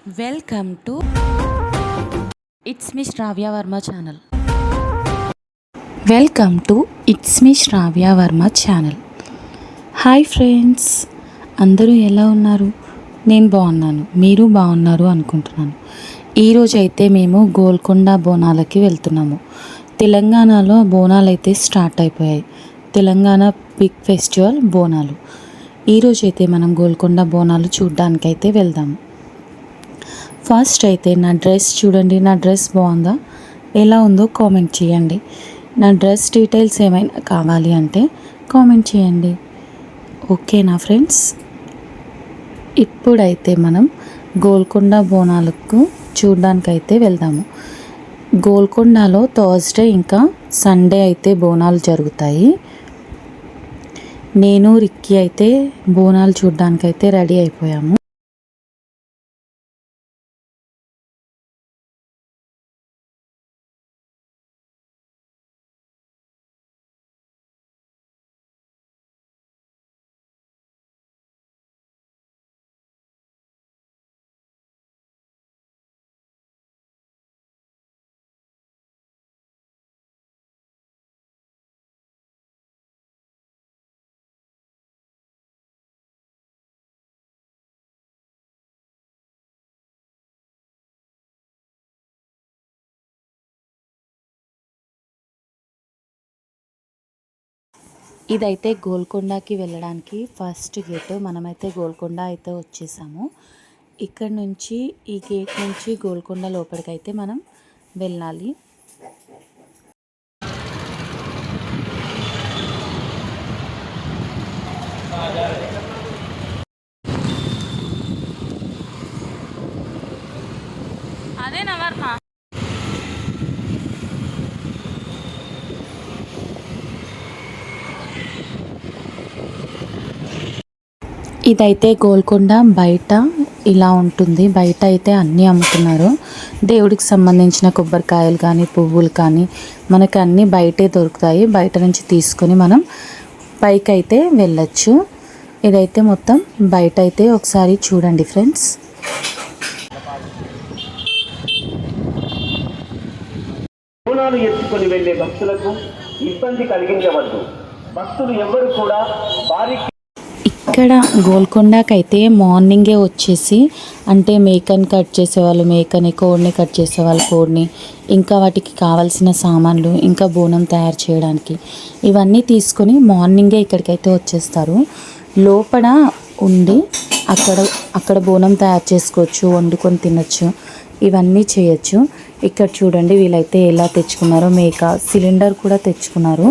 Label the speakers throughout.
Speaker 1: Welcome to it's me Shravya Varma channel. Welcome to it's me Shravya Varma channel. Hi friends, అందరూ ఎలా ఉన్నారు? నేను బాగున్నాను, మీరు బాగున్నారు అనుకుంటున్నాను. ఈరోజు అయితే మేము గోల్కొండ బోనాలకి వెళ్తున్నాము. తెలంగాణలో బోనాలు అయితే స్టార్ట్ అయిపోయాయి. Telangana big festival Bonalu. ఈరోజు అయితే మనం గోల్కొండ బోనాలు చూడ్డానికైతే వెళ్దాము. ఫస్ట్ అయితే నా డ్రెస్ చూడండి. నా డ్రెస్ బాగుందా, ఎలా ఉందో కామెంట్ చేయండి. నా డ్రెస్ డీటెయిల్స్ ఏమైనా కావాలి అంటే కామెంట్ చేయండి. ఓకేనా ఫ్రెండ్స్? ఇప్పుడైతే మనం గోల్కొండ బోనాలకు చూడ్డానికైతే వెళ్దాము. గోల్కొండలో థర్స్డే ఇంకా సండే అయితే బోనాలు జరుగుతాయి. నేను రిక్కీ అయితే బోనాలు చూడ్డానికైతే రెడీ అయిపోయాము. ఇదైతే గోల్కొండకి వెళ్ళడానికి ఫస్ట్ గేట్. మనమైతే గోల్కొండ అయితే వచ్చేసాము. ఇక్కడ నుంచి ఈ గేట్ నుంచి గోల్కొండ లోపలికైతే మనం వెళ్ళాలి. అదేనా వర్మ? ఇదైతే గోల్కొండ బయట ఇలా ఉంటుంది. బయట అయితే అన్నీ అమ్ముతున్నారు. దేవుడికి సంబంధించిన కొబ్బరికాయలు కానీ పువ్వులు కానీ మనకి అన్నీ బయటే దొరుకుతాయి. బయట నుంచి తీసుకొని మనం పైకి అయితే వెళ్ళచ్చు. ఇదైతే మొత్తం బయట అయితే ఒకసారి చూడండి ఫ్రెండ్స్.
Speaker 2: బోనాలు ఎత్తుకొని వెళ్లే భక్తులకు ఇబ్బంది కలిగించవద్దు. భక్తులు ఎవరు కూడా భారీ
Speaker 1: ఇక్కడ గోల్కొండకైతే మార్నింగే వచ్చేసి అంటే మేకని కట్ చేసేవాళ్ళు మేకని, కోడిని కట్ చేసేవాళ్ళు కోడిని, ఇంకా వాటికి కావాల్సిన సామాన్లు, ఇంకా బోనం తయారు చేయడానికి ఇవన్నీ తీసుకొని మార్నింగే ఇక్కడికైతే వచ్చేస్తారు. లోపల ఉండి అక్కడ బోనం తయారు చేసుకోవచ్చు, వండుకొని తినచ్చు, ఇవన్నీ చేయొచ్చు. ఇక్కడ చూడండి వీళ్ళైతే ఎలా తెచ్చుకున్నారో, మేక సిలిండర్ కూడా తెచ్చుకున్నారు.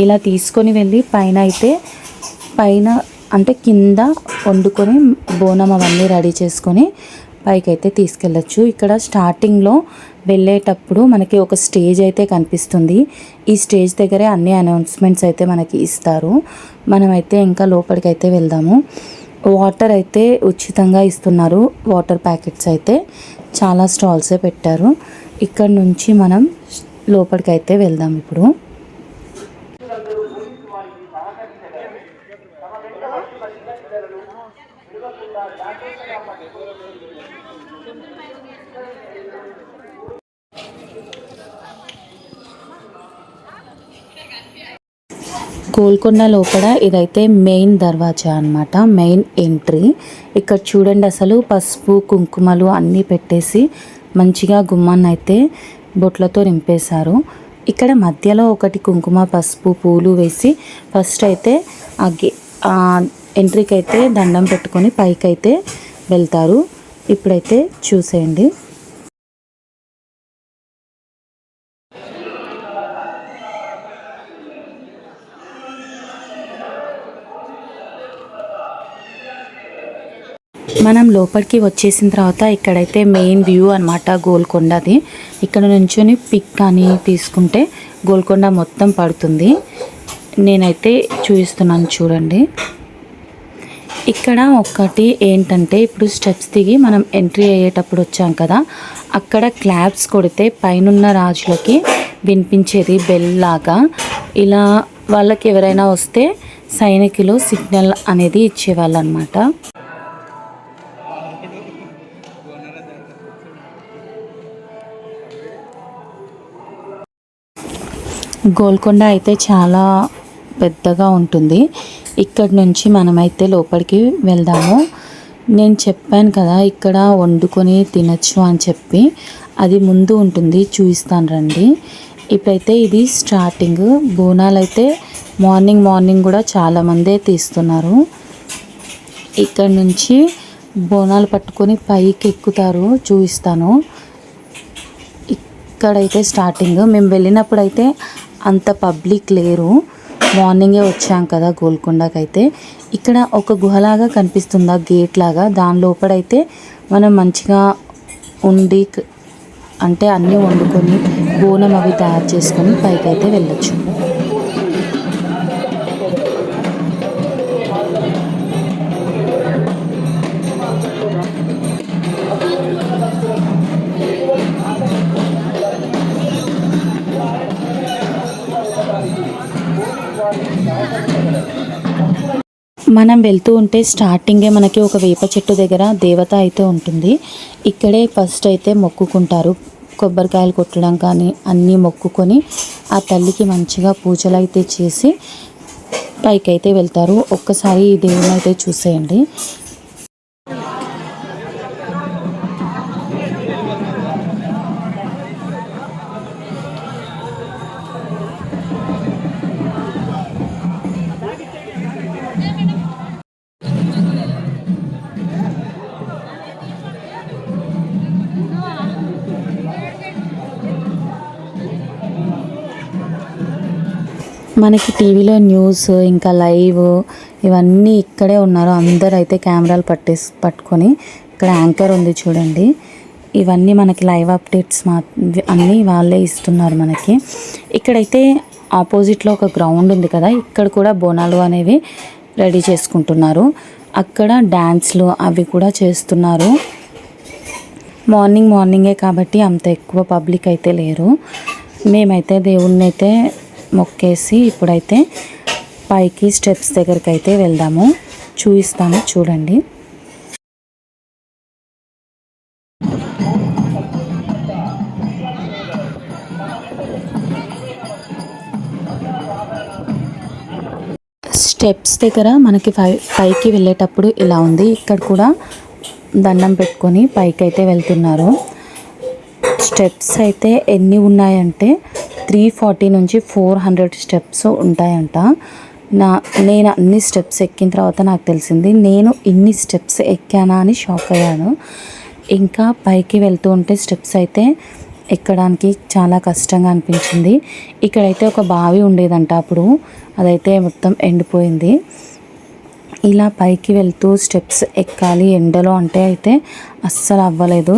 Speaker 1: ఇలా తీసుకొని వెళ్ళి పైన అంటే కింద వండుకొని బోనం అవన్నీ రెడీ చేసుకొని పైకైతే తీసుకెళ్ళచ్చు. ఇక్కడ స్టార్టింగ్లో వెళ్ళేటప్పుడు మనకి ఒక స్టేజ్ అయితే కనిపిస్తుంది. ఈ స్టేజ్ దగ్గరే అన్ని అనౌన్స్మెంట్స్ అయితే మనకి ఇస్తారు. మనమైతే ఇంకా లోపలికైతే వెళ్దాము. వాటర్ అయితే ఉచితంగా ఇస్తున్నారు. వాటర్ ప్యాకెట్స్ అయితే చాలా స్టాల్సే పెట్టారు. ఇక్కడ నుంచి మనం లోపలికైతే వెళ్దాం. ఇప్పుడు గోల్కొండ లోపల ఇదైతే మెయిన్ దర్వాజా అన్నమాట, మెయిన్ ఎంట్రీ. ఇక్కడ చూడండి అసలు పసుపు కుంకుమలు అన్నీ పెట్టేసి మంచిగా గుమ్మాన్ని అయితే బొట్లతో నింపేశారు. ఇక్కడ మధ్యలో ఒకటి కుంకుమ పసుపు పూలు వేసి ఫస్ట్ అయితే ఆ ఎంట్రీకి అయితే దండం పెట్టుకొని పైకి అయితే వెళ్తారు. ఇప్పుడైతే చూసేయండి. మనం లోపలికి వచ్చేసిన తర్వాత ఇక్కడైతే మెయిన్ వ్యూ అన్నమాట గోల్కొండది. ఇక్కడ నుంచొని పిక్ కానీ తీసుకుంటే గోల్కొండ మొత్తం పడుతుంది. నేనైతే చూపిస్తున్నాను చూడండి. ఇక్కడ ఒకటి ఏంటంటే ఇప్పుడు స్టెప్స్ దిగి మనం ఎంట్రీ అయ్యేటప్పుడు వచ్చాం కదా, అక్కడ క్లాప్స్ కొడితే పైనున్న రాజులకి వినిపించేది బెల్ లాగా. ఇలా వాళ్ళకి ఎవరైనా వస్తే సైనికులు సిగ్నల్ అనేది ఇచ్చేవాళ్ళు అన్నమాట. గోల్కొండ అయితే చాలా పెద్దగా ఉంటుంది. ఇక్కడ నుంచి మనమైతే లోపలికి వెళ్దాము. నేను చెప్పాను కదా ఇక్కడ వండుకొని తినచ్చు అని చెప్పి, అది ముందు ఉంటుంది, చూపిస్తాను రండి. ఇప్పుడైతే ఇది స్టార్టింగ్. బోనాలు అయితే మార్నింగ్ కూడా చాలామందే తీస్తున్నారు. ఇక్కడ నుంచి బోనాలు పట్టుకొని పైకి ఎక్కుతారు, చూపిస్తాను. ఇక్కడైతే స్టార్టింగ్. మేము వెళ్ళినప్పుడు అయితే అంత పబ్లిక్ లేరు, మార్నింగే వచ్చాం కదా గోల్కొండకి. అయితే ఇక్కడ ఒక గుహలాగా కనిపిస్తుంది, గేట్ లాగా. దాని లోపలైతే మనం మంచిగా ఉండి అంటే అన్నీ వండుకొని బోనం అవి తయారు చేసుకొని పైకి అయితే వెళ్ళొచ్చు. మనం వెళ్తూ ఉంటే స్టార్టింగే మనకి ఒక వేప చెట్టు దగ్గర దేవత అయితే ఉంటుంది. ఇక్కడే ఫస్ట్ అయితే మొక్కుకుంటారు, కొబ్బరికాయలు కొట్టడం కానీ అన్నీ మొక్కుకొని ఆ తల్లికి మంచిగా పూజలు అయితే చేసి పైకి అయితే వెళ్తారు. ఒక్కసారి ఈ దేవుని అయితే చూసేయండి. మనకి టీవీలో న్యూస్ ఇంకా లైవ్ ఇవన్నీ ఇక్కడే ఉన్నారు. అందరూ అయితే కెమెరాలు పట్టుకొని, ఇక్కడ యాంకర్ ఉంది చూడండి, ఇవన్నీ మనకి లైవ్ అప్డేట్స్ అన్నీ వాళ్ళే ఇస్తున్నారు మనకి. ఇక్కడైతే ఆపోజిట్లో ఒక గ్రౌండ్ ఉంది కదా, ఇక్కడ కూడా బోనాలు అనేవి రెడీ చేసుకుంటున్నారు. అక్కడ డ్యాన్స్లు అవి కూడా చేస్తున్నారు. మార్నింగే కాబట్టి అంత ఎక్కువ పబ్లిక్ అయితే లేరు. మేమైతే దేవుణ్ణి అయితే మొక్కేసి ఇప్పుడైతే పైకి స్టెప్స్ దగ్గరికి అయితే వెళ్దాము, చూపిస్తాను చూడండి. స్టెప్స్ దగ్గర మనకి పైకి వెళ్ళేటప్పుడు ఇలా ఉంది. ఇక్కడ కూడా దండం పెట్టుకొని పైకి అయితే వెళ్తున్నారు. స్టెప్స్ అయితే ఎన్ని ఉన్నాయంటే 340 నుంచి 400 స్టెప్స్ ఉంటాయంట. నేను అన్ని స్టెప్స్ ఎక్కిన తర్వాత నాకు తెలిసింది, నేను ఇన్ని స్టెప్స్ ఎక్కానా అని షాక్ అయ్యాను. ఇంకా పైకి వెళ్తూ ఉంటే స్టెప్స్ అయితే ఎక్కడానికి చాలా కష్టంగా అనిపించింది. ఇక్కడైతే ఒక బావి ఉండేదంట అప్పుడు, అదైతే మొత్తం ఎండిపోయింది. ఇలా పైకి వెళ్తూ స్టెప్స్ ఎక్కాలి ఎండలో అంటే అయితే అస్సలు అవ్వలేదు.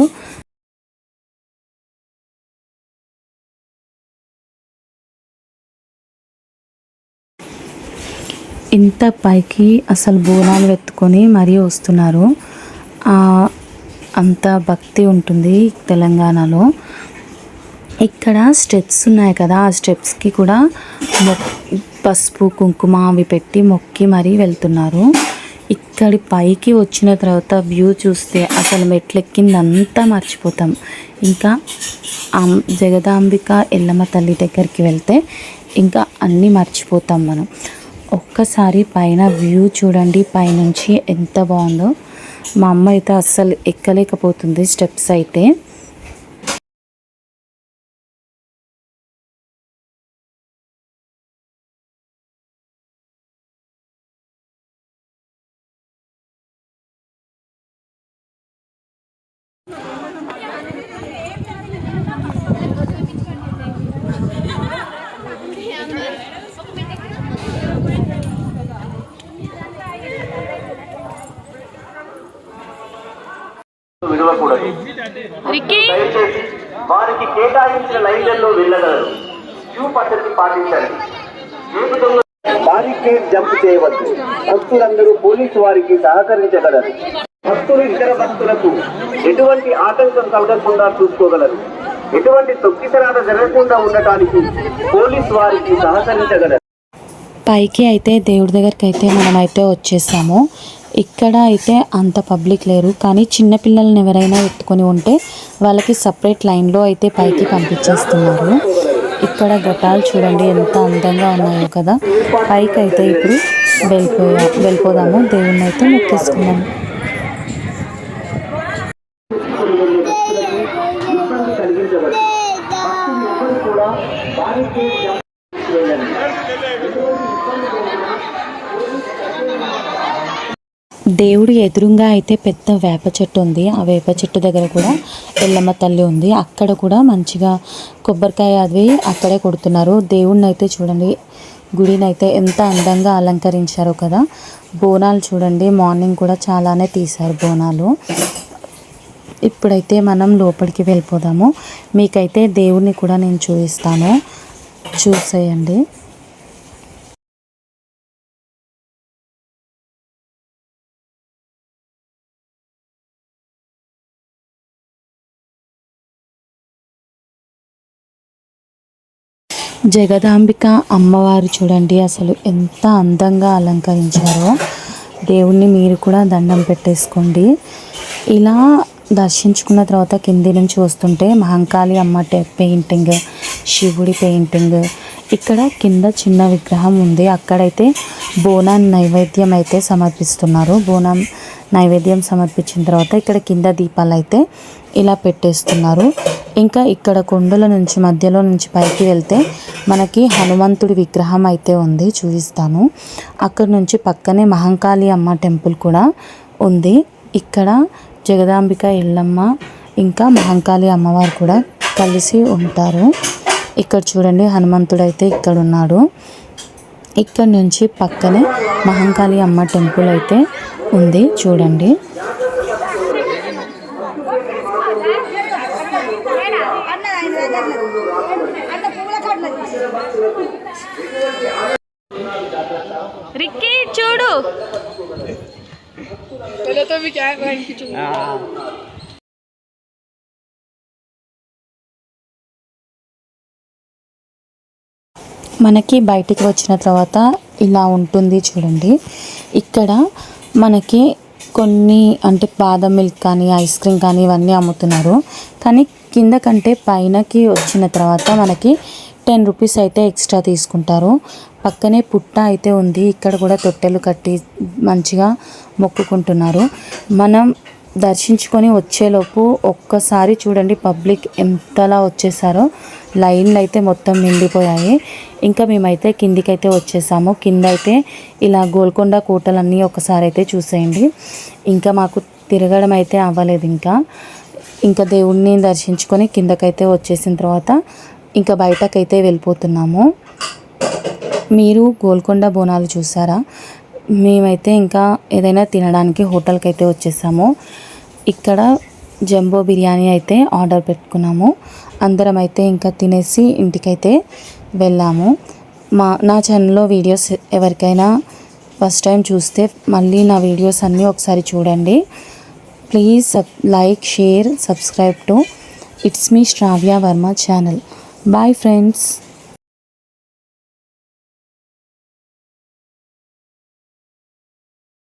Speaker 1: ఇంత పైకి అసలు బోనాలు ఎత్తుకొని మరీ వస్తున్నారు. అంత భక్తి ఉంటుంది తెలంగాణలో. ఇక్కడ స్టెప్స్ ఉన్నాయి కదా, ఆ స్టెప్స్కి కూడా పసుపు కుంకుమ అవి పెట్టి మొక్కి మరీ వెళ్తున్నారు. ఇక్కడి పైకి వచ్చిన తర్వాత వ్యూ చూస్తే అసలు మెట్లెక్కిందంతా మర్చిపోతాం. ఇంకా జగదాంబిక ఎల్లమ్మ తల్లి దగ్గరికి వెళ్తే ఇంకా అన్నీ మర్చిపోతాం మనం. ఒక్కసారి పైన వ్యూ చూడండి, పైనుంచి ఎంత బాగుందో. మా అమ్మ అయితే అస్సలు ఎక్కలేకపోతుంది స్టెప్స్ అయితే.
Speaker 2: విడవకూడదు. దయచేసి వారికి కేటాయించిన లైన్లలో వెళ్ళగలరు. క్యూ పద్ధతి పాటించండి. బారికేడ్ జంప్ చేయవద్దు. భక్తులందరూ పోలీసు వారికి సహకరించగలరు. భక్తులు ఇతర భక్తులకు ఎటువంటి ఆటంకం కలగకుండా చూసుకోగలరు. ఎటువంటి తొక్కిసలాట జరగకుండా ఉండటానికి పోలీసు వారికి సహకరించగలరు.
Speaker 1: పైకి అయితే దేవుడి దగ్గరికి అయితే మనమైతే వచ్చేసాము. ఇక్కడ అయితే అంత పబ్లిక్ లేరు, కానీ చిన్నపిల్లల్ని ఎవరైనా ఎత్తుకొని ఉంటే వాళ్ళకి సపరేట్ లైన్లో అయితే పైకి పంపించేస్తున్నారు. ఇక్కడ ఘటాలు చూడండి ఎంత అందంగా ఉన్నాయో కదా. పైకి అయితే ఇప్పుడు వెళ్ళిపోదాము, దేవుణ్ణి అయితే మొక్కేసుకున్నాము.
Speaker 2: ఇబ్బంది కలిగించవచ్చు. భక్తులు ఎవరు కూడా వారికి వెళ్ళండి.
Speaker 1: దేవుడి ఎదురుగా అయితే పెద్ద వేప చెట్టు ఉంది. ఆ వేప చెట్టు దగ్గర కూడా ఎల్లమ్మ తల్లి ఉంది. అక్కడ కూడా మంచిగా కొబ్బరికాయ అది అక్కడే కొడుతున్నారు. దేవుడిని అయితే చూడండి, గుడిని అయితే ఎంత అందంగా అలంకరించారో కదా. బోనాలు చూడండి, మార్నింగ్ కూడా చాలానే తీశారు బోనాలు. ఇప్పుడైతే మనం లోపలికి వెళ్ళిపోదాము. మీకైతే దేవుడిని కూడా నేను చూపిస్తాను, చూసేయండి. జగదాంబిక అమ్మవారు చూడండి అసలు ఎంత అందంగా అలంకరించారో. దేవుణ్ణి మీరు కూడా దండం పెట్టేసుకోండి. ఇలా దర్శించుకున్న తర్వాత కింది నుంచి వస్తుంటే మహంకాళి అమ్మ పెయింటింగ్, శివుడి పెయింటింగ్, ఇక్కడ కింద చిన్న విగ్రహం ఉంది. అక్కడైతే బోనం నైవేద్యం అయితే సమర్పిస్తున్నారు. బోనం నైవేద్యం సమర్పించిన తర్వాత ఇక్కడ కింద దీపాలు అయితే ఇలా పెట్టేస్తున్నారు. ఇంకా ఇక్కడ కొండల నుంచి మధ్యలో నుంచి పైకి వెళ్తే మనకి హనుమంతుడి విగ్రహం అయితే ఉంది, చూపిస్తాను. అక్కడ నుంచి పక్కనే మహంకాళి అమ్మ టెంపుల్ కూడా ఉంది. ఇక్కడ జగదాంబిక ఎల్లమ్మ ఇంకా మహంకాళి అమ్మవారు కూడా కలిసి ఉంటారు. ఇక్కడ చూడండి హనుమంతుడు అయితే ఇక్కడ ఉన్నాడు. ఇక్కడ నుంచి పక్కనే మహంకాళి అమ్మ టెంపుల్ అయితే ఉంది చూడండి.
Speaker 3: रिक्की చూడు
Speaker 1: మనకి బయటికి వచ్చిన తర్వాత ఇలా ఉంటుంది చూడండి. ఇక్కడ మనకి కొన్ని అంటే బాదం మిల్క్ కానీ ఐస్ క్రీమ్ కానీ ఇవన్నీ అమ్ముతున్నారు. కానీ కింద కంటే పైనకి వచ్చిన తర్వాత మనకి 10 రూపీస్ అయితే ఎక్స్ట్రా తీసుకుంటారు. పక్కనే పుట్ట అయితే ఉంది. ఇక్కడ కూడా తొట్టెలు కట్టి మంచిగా మొక్కుకుంటున్నారు. మనం దర్శించుకొని వచ్చేలోపు ఒక్కసారి చూడండి పబ్లిక్ ఎంతలా వచ్చేసారో. లైన్లు అయితే మొత్తం నిండిపోయాయి. ఇంకా మేమైతే కిందికైతే వచ్చేసాము. కింద అయితే ఇలా గోల్కొండ కోటలన్నీ ఒకసారి అయితే చూసేయండి. ఇంకా మాకు తిరగడం అయితే అవ్వలేదు. ఇంకా దేవుణ్ణి దర్శించుకొని కిందకైతే వచ్చేసిన తర్వాత ఇంకా బయటకైతే వెళ్ళిపోతున్నాము. మీరు గోల్కొండ బోనాలు చూసారా? మేమైతే ఇంకా ఏదైనా తినడానికి హోటల్కి అయితే వచ్చేసాము. ఇక్కడ జంబో బిర్యానీ అయితే ఆర్డర్ పెట్టుకున్నాము. అందరం అయితే ఇంకా తినేసి ఇంటికైతే వెళ్ళాము. నా ఛానల్లో వీడియోస్ ఎవరికైనా ఫస్ట్ టైం చూస్తే మళ్ళీ నా వీడియోస్ అన్నీ ఒకసారి చూడండి. Please like, share, subscribe to it's me Shravya Varma channel. Bye friends.